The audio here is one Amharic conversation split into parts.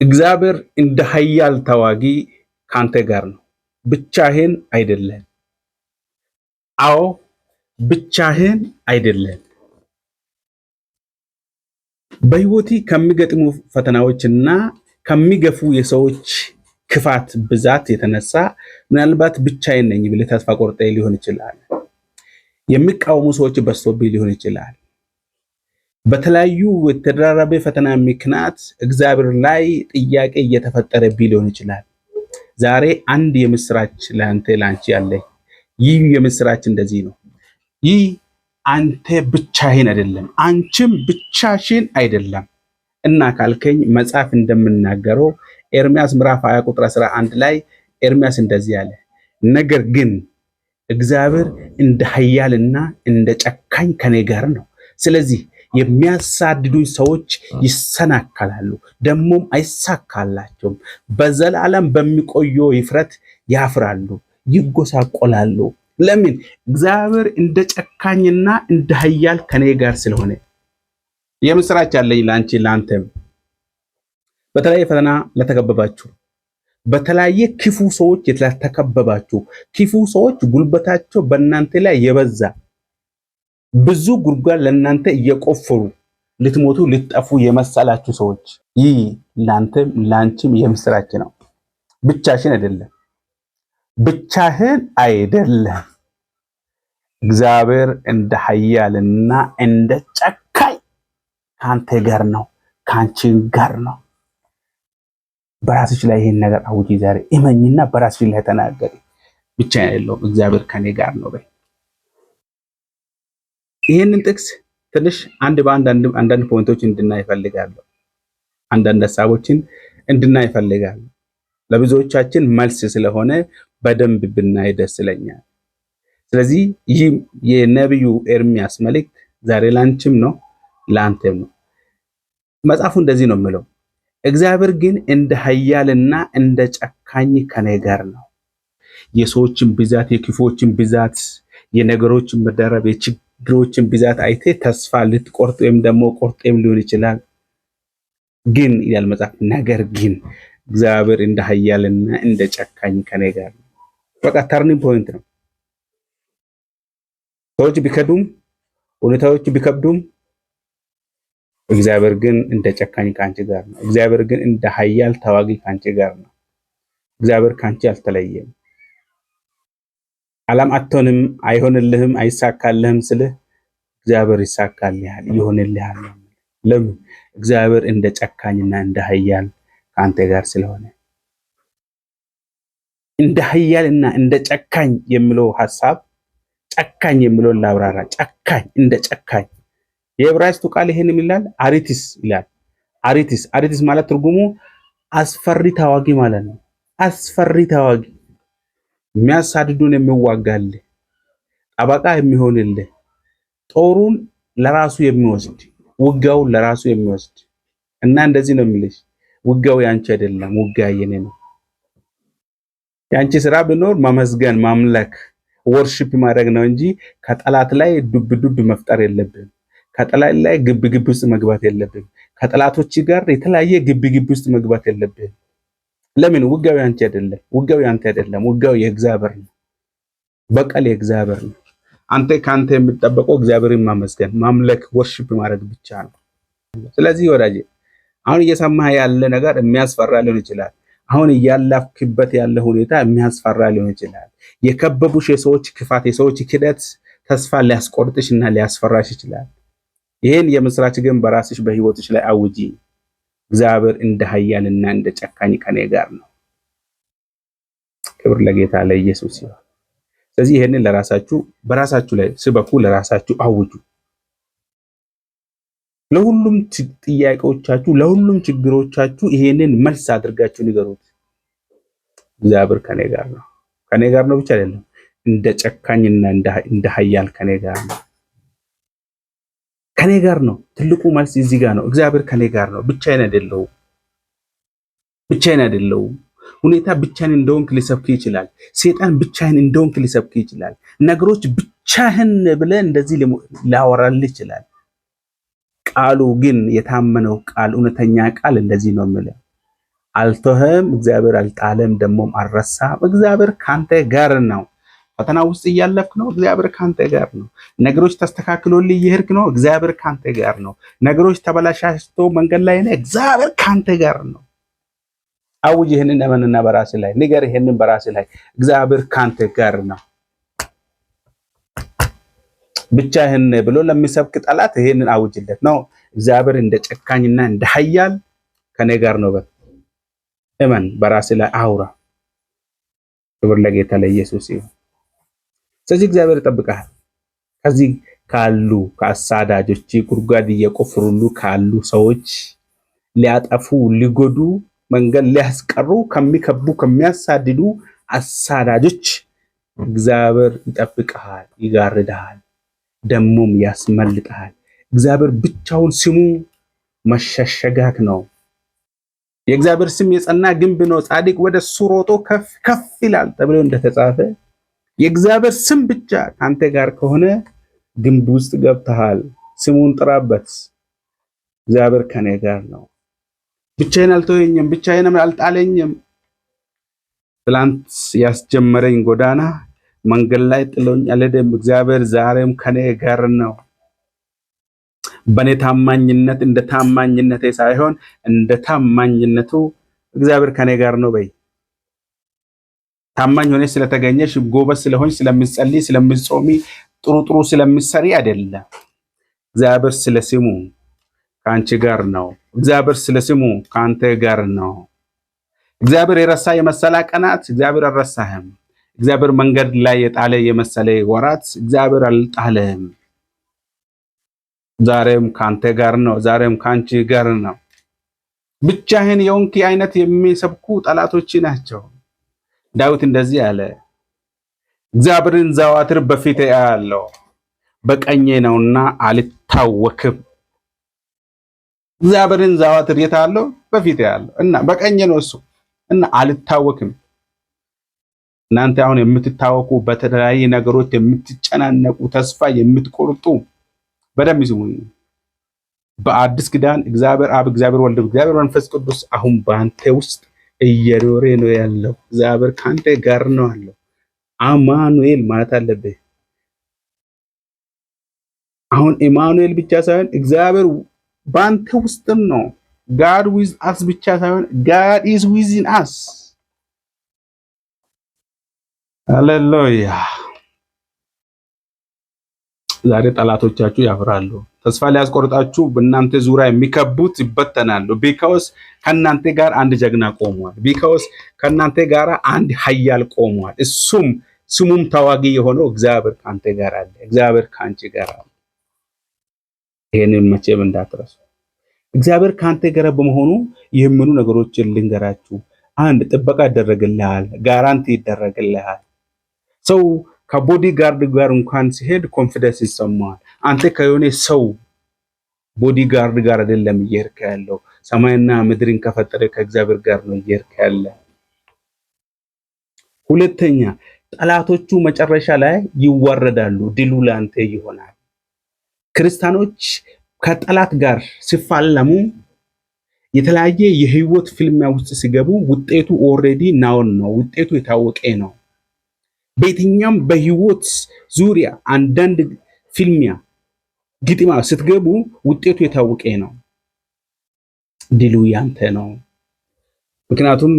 እግዚአብሔር እንደ ኃያል ተዋጊ ካንተ ጋር ነው። ብቻህን አይደለም። አዎ ብቻህን አይደለም። በህይወቴ ከሚገጥሙ ፈተናዎችና ከሚገፉ የሰዎች ክፋት ብዛት የተነሳ ምናልባት ብቻዬን ነኝ ብለህ ተስፋ ቆርጠህ ሊሆን ይችላል። የሚቃወሙ ሰዎች በዝቶብህ ሊሆን ይችላል። በተለያዩ የተደራረበ ፈተና ምክንያት እግዚአብሔር ላይ ጥያቄ እየተፈጠረብህ ሊሆን ይችላል። ዛሬ አንድ የምስራች ላንቺ ያለ። ይህ የምስራች እንደዚህ ነው። ይህ አንተ ብቻህን አይደለም፣ አንቺም ብቻሽን አይደለም እና ካልከኝ መጽሐፍ እንደምናገረው ኤርሚያስ ምዕራፍ 20 ቁጥር 11 ላይ ኤርሚያስ እንደዚህ ያለ፣ ነገር ግን እግዚአብሔር እንደ ኃያልና እንደ ጨካኝ ከኔ ጋር ነው። ስለዚህ የሚያሳድዱኝ ሰዎች ይሰናከላሉ፣ ደሞም አይሳካላቸውም። በዘላለም በሚቆየው ይፍረት ያፍራሉ፣ ይጎሳቆላሉ። ለምን? እግዚአብሔር እንደ ጨካኝና እንደ ኃያል ከኔ ጋር ስለሆነ። የምስራች አለኝ ላንቺ ላንተም። በተለያየ ፈተና ለተከበባችሁ፣ በተለያየ ክፉ ሰዎች ለተከበባችሁ፣ ክፉ ሰዎች ጉልበታቸው በእናንተ ላይ የበዛ ብዙ ጉድጓድ ለእናንተ እየቆፈሩ ልትሞቱ ልትጠፉ የመሰላችሁ ሰዎች ይህ ላንተም ላንቺም የምስራች ነው። ብቻሽን አይደለም፣ ብቻህን አይደለም። እግዚአብሔር እንደ ኃያልና እንደ ጨካኝ ካንተ ጋር ነው፣ ካንቺን ጋር ነው። በራስሽ ላይ ይሄን ነገር አውጪ ዛሬ እመኝና በራስሽ ላይ ተናገሪ። ብቻዬን አይደለሁም፣ እግዚአብሔር ከኔ ጋር ነው በይ። ይሄንን ጥቅስ ትንሽ አንዳንድ ፖይንቶች እንድናይ እፈልጋለሁ። አንዳንድ ሐሳቦችን እንድናይ እፈልጋለሁ። ለብዙዎቻችን መልስ ስለሆነ በደንብ ብናይ ደስ ይለኛል። ስለዚህ ይህ የነቢዩ ኤርሚያስ መልእክት ዛሬ ላንቺም ነው ላንተም ነው። መጽሐፉ እንደዚህ ነው የሚለው፣ እግዚአብሔር ግን እንደ ኃያልና እንደ ጨካኝ ከኔ ጋር ነው። የሰዎችን ብዛት፣ የክፎችን ብዛት፣ የነገሮችን መደረብ፣ የችግሮችን ብዛት አይቴ ተስፋ ልትቆርጥ ወይም ደግሞ ቆርጤም ሊሆን ይችላል። ግን ይላል መጽሐፍ፣ ነገር ግን እግዚአብሔር እንደ ኃያልና እንደ ጨካኝ ከኔ ጋር ነው። በቃ ተርኒንግ ፖይንት ነው። ሰዎች ቢከዱም፣ ሁኔታዎች ቢከብዱም፣ እግዚአብሔር ግን እንደ ጨካኝ ካንቺ ጋር ነው። እግዚአብሔር ግን እንደ ኃያል ተዋጊ ካንቺ ጋር ነው። እግዚአብሔር ካንቺ አልተለየም። ዓለም አትሆንም፣ አይሆንልህም፣ አይሳካልህም ስልህ እግዚአብሔር ይሳካልሃል፣ ይሆንልሃል። ለምን? እግዚአብሔር እንደ ጨካኝና እንደ ኃያል ካንተ ጋር ስለሆነ። እንደ ኃያልና እንደ ጨካኝ የሚለው ሐሳብ ጨካኝ የሚለውን ላብራራ። ጨካኝ፣ እንደ ጨካኝ የዕብራይስጡ ቃል ይሄን ይላል፣ አሪቲስ ይላል። አሪቲስ ማለት ትርጉሙ አስፈሪ ተዋጊ ማለት ነው። አስፈሪ ተዋጊ፣ የሚያሳድዱን የሚዋጋልህ፣ ጠበቃ የሚሆንልህ፣ ጦሩን ለራሱ የሚወስድ፣ ውጋውን ለራሱ የሚወስድ እና እንደዚህ ነው የሚልሽ፣ ውጋው ያንቺ አይደለም፣ ውጋ የኔ ነው። ያንቺ ስራ ቢኖር ማመስገን፣ ማምለክ፣ ወርሺፕ ማድረግ ነው እንጂ ከጠላት ላይ ዱብ መፍጠር የለብህም። ከጠላት ላይ ግብ ውስጥ መግባት የለብህም። ከጠላቶች ጋር የተለያየ ግብ ውስጥ መግባት የለብህም። ለምን? ውጋው ያንቺ አይደለም፣ ውጋው ያንተ አይደለም፣ ውጋው የእግዚአብሔር ነው። በቀል የእግዚአብሔር ነው። አንተ ካንተ የሚጠበቀው እግዚአብሔርን ማመስገን፣ ማምለክ፣ ወርሺፕ ማድረግ ብቻ ነው። ስለዚህ ወዳጄ አሁን እየሰማህ ያለ ነገር የሚያስፈራ ሊሆን ይችላል። አሁን እያለፍክበት ያለ ሁኔታ የሚያስፈራ ሊሆን ይችላል። የከበቡሽ የሰዎች ክፋት፣ የሰዎች ክደት ተስፋ ሊያስቆርጥሽ እና ሊያስፈራሽ ይችላል። ይሄን የምስራች ግን በራስሽ በህይወትሽ ላይ አውጂ። እግዚአብሔር እንደ ኃያልና እንደ ጨካኝ ከኔ ጋር ነው። ክብር ለጌታ ለኢየሱስ ይሁን። ስለዚህ ይሄንን ለራሳችሁ በራሳችሁ ላይ ስበኩ፣ ለራሳችሁ አውጁ። ለሁሉም ጥያቄዎቻችሁ፣ ለሁሉም ችግሮቻችሁ ይሄንን መልስ አድርጋችሁ ንገሩት። እግዚአብሔር ከኔ ጋር ነው። ከኔ ጋር ነው ብቻ አይደለም፣ እንደ ጨካኝና እንደ ኃያል ከኔ ጋር ነው። ከኔ ጋር ነው። ትልቁ መልስ እዚህ ጋር ነው። እግዚአብሔር ከኔ ጋር ነው። ብቻዬን አይደለሁም። ሁኔታ ብቻህን እንደሆንክ ሊሰብክ ይችላል። ሰይጣን ብቻህን እንደሆንክ ሊሰብክ ይችላል። ነገሮች ብቻህን ብለህ እንደዚህ ሊያወራልህ ይችላል። ቃሉ ግን የታመነው ቃል፣ እውነተኛ ቃል እንደዚህ ነው የሚለው፣ አልተውህም፣ እግዚአብሔር አልጣለም፣ ደግሞም አልረሳም። እግዚአብሔር ካንተ ጋር ነው። ፈተና ውስጥ እያለፍክ ነው፣ እግዚአብሔር ካንተ ጋር ነው። ነገሮች ተስተካክሎልህ እየሄድክ ነው፣ እግዚአብሔር ካንተ ጋር ነው። ነገሮች ተበላሽቶ መንገድ ላይ ነህ፣ እግዚአብሔር ካንተ ጋር ነው። አውጅ ይህንን እመንና በራስ ላይ ንገር። ይህንን በራስ ላይ እግዚአብሔር ካንተ ጋር ነው። ብቻህን ብሎ ለሚሰብክ ጠላት ይህንን አውጅለት ነው። እግዚአብሔር እንደ ጨካኝና እንደ ኃያል ከኔ ጋር ነው። እመን፣ በራስ ላይ አውራ። ክብር ለጌታ ለኢየሱስ ይሁን። ስለዚህ እግዚአብሔር ይጠብቃል። ከዚህ ካሉ ከአሳዳጆች ጉድጓድ እየቆፈሩሉ ካሉ ሰዎች ሊያጠፉ ሊጎዱ መንገድ ሊያስቀሩ ከሚከቡ ከሚያሳድዱ አሳዳጆች እግዚአብሔር ይጠብቅሃል፣ ይጋርድሃል፣ ደሞም ያስመልጥሃል። እግዚአብሔር ብቻውን ስሙ መሸሸጋክ ነው። የእግዚአብሔር ስም የጸና ግንብ ነው፣ ጻድቅ ወደ እሱ ሮጦ ከፍ ከፍ ይላል ተብሎ እንደተጻፈ የእግዚአብሔር ስም ብቻ ካንተ ጋር ከሆነ ግንብ ውስጥ ገብተሃል። ስሙን ጥራበት። እግዚአብሔር ከኔ ጋር ነው። ብቻዬን አልተወኝም፣ ብቻዬን አልጣለኝም። ትላንት ያስጀመረኝ ጎዳና መንገድ ላይ ጥሎኝ አልሄደም። እግዚአብሔር ዛሬም ከኔ ጋር ነው። በኔ ታማኝነት እንደ ታማኝነቴ ሳይሆን እንደ ታማኝነቱ እግዚአብሔር ከኔ ጋር ነው በይ። ታማኝ ሆነሽ ስለተገኘሽ፣ ጎበዝ ስለሆንሽ፣ ስለምትጸልይ፣ ስለምትጾሚ፣ ጥሩ ስለምትሰሪ አይደለም። እግዚአብሔር ስለ ስሙ ከአንቺ ጋር ነው። እግዚአብሔር ስለ ስሙ ከአንተ ጋር ነው። እግዚአብሔር የረሳ የመሰለ ቀናት እግዚአብሔር አልረሳህም። እግዚአብሔር መንገድ ላይ የጣለ የመሰለ ወራት እግዚአብሔር አልጣለም። ዛሬም ካንተ ጋር ነው። ዛሬም ካንቺ ጋር ነው። ብቻህን የሆንክ አይነት የሚሰብኩ ጠላቶች ናቸው። ዳዊት እንደዚህ አለ፣ እግዚአብሔርን ዘወትር በፊቴ አያለሁ፣ በቀኜ ነውና አልታወክም። እግዚአብሔርን ዘወትር የት አለው? በፊቴ አያለሁ እና በቀኜ ነው እሱ እና አልታወክም። እናንተ አሁን የምትታወቁ በተለያየ ነገሮች የምትጨናነቁ ተስፋ የምትቆርጡ በደም ይስሙኝ። በአዲስ ኪዳን እግዚአብሔር አብ፣ እግዚአብሔር ወልድ፣ እግዚአብሔር መንፈስ ቅዱስ አሁን በአንተ ውስጥ እየኖረ ነው ያለው። እግዚአብሔር ካንተ ጋር ነው አለው። አማኑኤል ማለት አለብህ። አሁን ኢማኑኤል ብቻ ሳይሆን እግዚአብሔር በአንተ ውስጥም ነው። ጋድ ዊዝ አስ ብቻ ሳይሆን ጋድ ኢዝ ዊዝን አስ። ሃሌሉያ። ዛሬ ጠላቶቻችሁ ያፍራሉ። ተስፋ ሊያስቆርጣችሁ በእናንተ ዙሪያ የሚከቡት ይበተናሉ። ቢካውስ ከእናንተ ጋር አንድ ጀግና ቆሟል። ቢካውስ ከእናንተ ጋር አንድ ኃያል ቆሟል። ስሙም ተዋጊ የሆነው እግዚአብሔር ካንተ ጋር አለ። እግዚአብሔር ካንቺ ጋር አለ። ይሄንን መቼም እንዳትረሱ። እግዚአብሔር ካንተ ጋር በመሆኑ የሚሆኑ ነገሮችን ልንገራችሁ። አንድ ጥበቃ ይደረግልሃል፣ ጋራንቲ ይደረግልሃል። ሰው ከቦዲ ጋርድ ጋር እንኳን ሲሄድ ኮንፊደንስ ይሰማዋል። አንተ ከሆነ ሰው ቦዲ ጋርድ ጋር አይደለም እየሄድክ ያለው፣ ሰማይና ምድርን ከፈጠረ ከእግዚአብሔር ጋር ነው እየሄድክ ያለ። ሁለተኛ ጠላቶቹ መጨረሻ ላይ ይዋረዳሉ፣ ድሉ ለአንተ ይሆናል። ክርስቲያኖች ከጠላት ጋር ሲፋለሙ የተለያየ የህይወት ፍልሚያ ውስጥ ሲገቡ ውጤቱ ኦልሬዲ ናውን ነው፣ ውጤቱ የታወቀ ነው። በየትኛውም በህይወት ዙሪያ አንዳንድ ፍልሚያ ግጥማ ስትገቡ ውጤቱ የታወቀ ነው። ድሉ ያንተ ነው። ምክንያቱም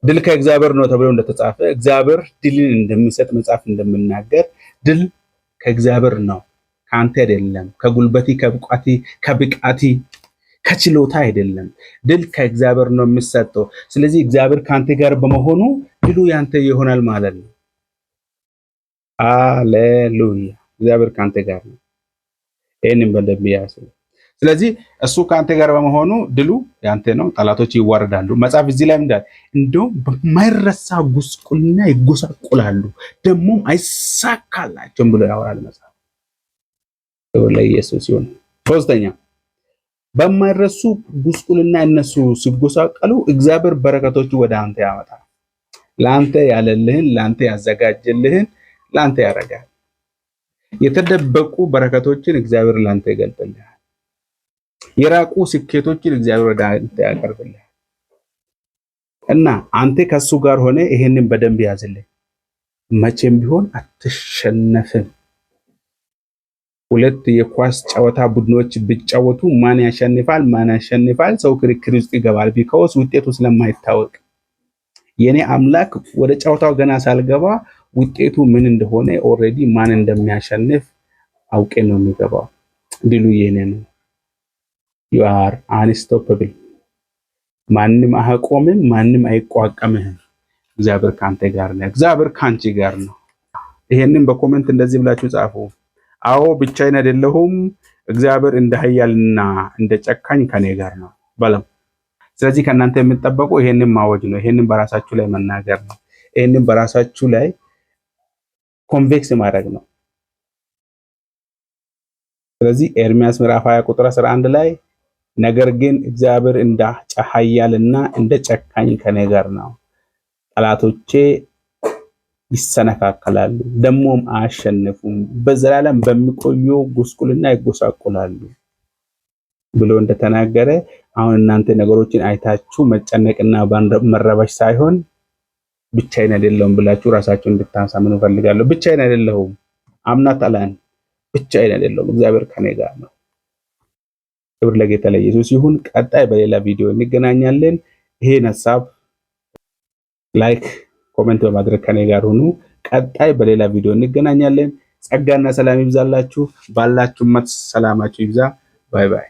ድል ከእግዚአብሔር ነው ተብሎ እንደተጻፈ እግዚአብሔር ድልን እንደሚሰጥ መጽሐፍ እንደምናገር ድል ከእግዚአብሔር ነው፣ ካንተ አይደለም። ከጉልበቲ ከብቃቲ ከችሎታ አይደለም። ድል ከእግዚአብሔር ነው የሚሰጠው። ስለዚህ እግዚአብሔር ካንተ ጋር በመሆኑ ድሉ ያንተ ይሆናል ማለት ነው። ሃሌሉያ። እግዚአብሔር ካንተ ጋር ነው። ይሄንን በደንብ ያዙ። ስለዚህ እሱ ካንተ ጋር በመሆኑ ድሉ ያንተ ነው። ጠላቶች ይዋረዳሉ። መጽሐፍ እዚህ ላይ እንደውም በማይረሳ ጉስቁልና ይጎሳቁላሉ፣ ደግሞም አይሳካላቸውም ብሎ ያወራል መጽሐፍ። ለኢየሱስ ይሁን። ሶስተኛ በማይረሱ ጉስቁልና እነሱ ሲጎሳቀሉ እግዚአብሔር በረከቶቹ ወደ አንተ ያመጣል። ለአንተ ያለልህን፣ ለአንተ ያዘጋጀልህን ለአንተ ያደርጋል። የተደበቁ በረከቶችን እግዚአብሔር ለአንተ ይገልጥልሃል። የራቁ ስኬቶችን እግዚአብሔር ወደ አንተ ያቀርብልሃል። እና አንተ ከሱ ጋር ሆነ ይሄንን በደንብ ያዝልኝ። መቼም ቢሆን አትሸነፍም። ሁለት የኳስ ጨዋታ ቡድኖች ቢጫወቱ ማን ያሸንፋል ሰው ክርክር ውስጥ ይገባል። ቢካውስ ውጤቱ ስለማይታወቅ የኔ አምላክ ወደ ጨዋታው ገና ሳልገባ ውጤቱ ምን እንደሆነ ኦሬዲ ማን እንደሚያሸንፍ አውቄ ነው የሚገባው። ድሉ የኔ ነው። you are unstoppable። ማንም አያቆምም፣ ማንም አይቋቋምህም። እግዚአብሔር ካንተ ጋር ነው። እግዚአብሔር ካንቺ ጋር ነው። ይሄንን በኮሜንት እንደዚህ ብላችሁ ጻፉ። አዎ ብቻዬን አይደለሁም፣ እግዚአብሔር እንደ ኃያልና እንደ ጨካኝ ከኔ ጋር ነው በለው። ስለዚህ ከእናንተ የምትጠበቁ ይሄንን ማወጅ ነው። ይሄንን በራሳችሁ ላይ መናገር ነው። ይሄንን በራሳችሁ ላይ ኮንቬክስ ማድረግ ነው። ስለዚህ ኤርሚያስ ምዕራፍ 20 ቁጥር 11 ላይ ነገር ግን እግዚአብሔር እንደ ኃያልና እንደ ጨካኝ ከኔ ጋር ነው፣ ጠላቶቼ ይሰነካከላሉ ደሞም አያሸንፉም፣ በዘላለም በሚቆየው ጉስቁልና ይጎሳቆላሉ ብሎ እንደተናገረ አሁን እናንተ ነገሮችን አይታችሁ መጨነቅና መረበሽ ሳይሆን ብቻዬን አይደለሁም ብላችሁ ራሳችሁን እንድታሳምኑ ፈልጋለሁ። ብቻዬን አይደለሁም፣ አምናት አላን ብቻዬን አይደለሁም፣ እግዚአብሔር ከኔ ጋር ነው። ክብር ለጌታ ለኢየሱስ ይሁን። ቀጣይ በሌላ ቪዲዮ እንገናኛለን። ይሄን ሐሳብ ላይክ ኮሜንት በማድረግ ከኔ ጋር ሁኑ። ቀጣይ በሌላ ቪዲዮ እንገናኛለን። ጸጋና ሰላም ይብዛላችሁ። ባላችሁበት ሰላማችሁ ይብዛ። ባይ ባይ።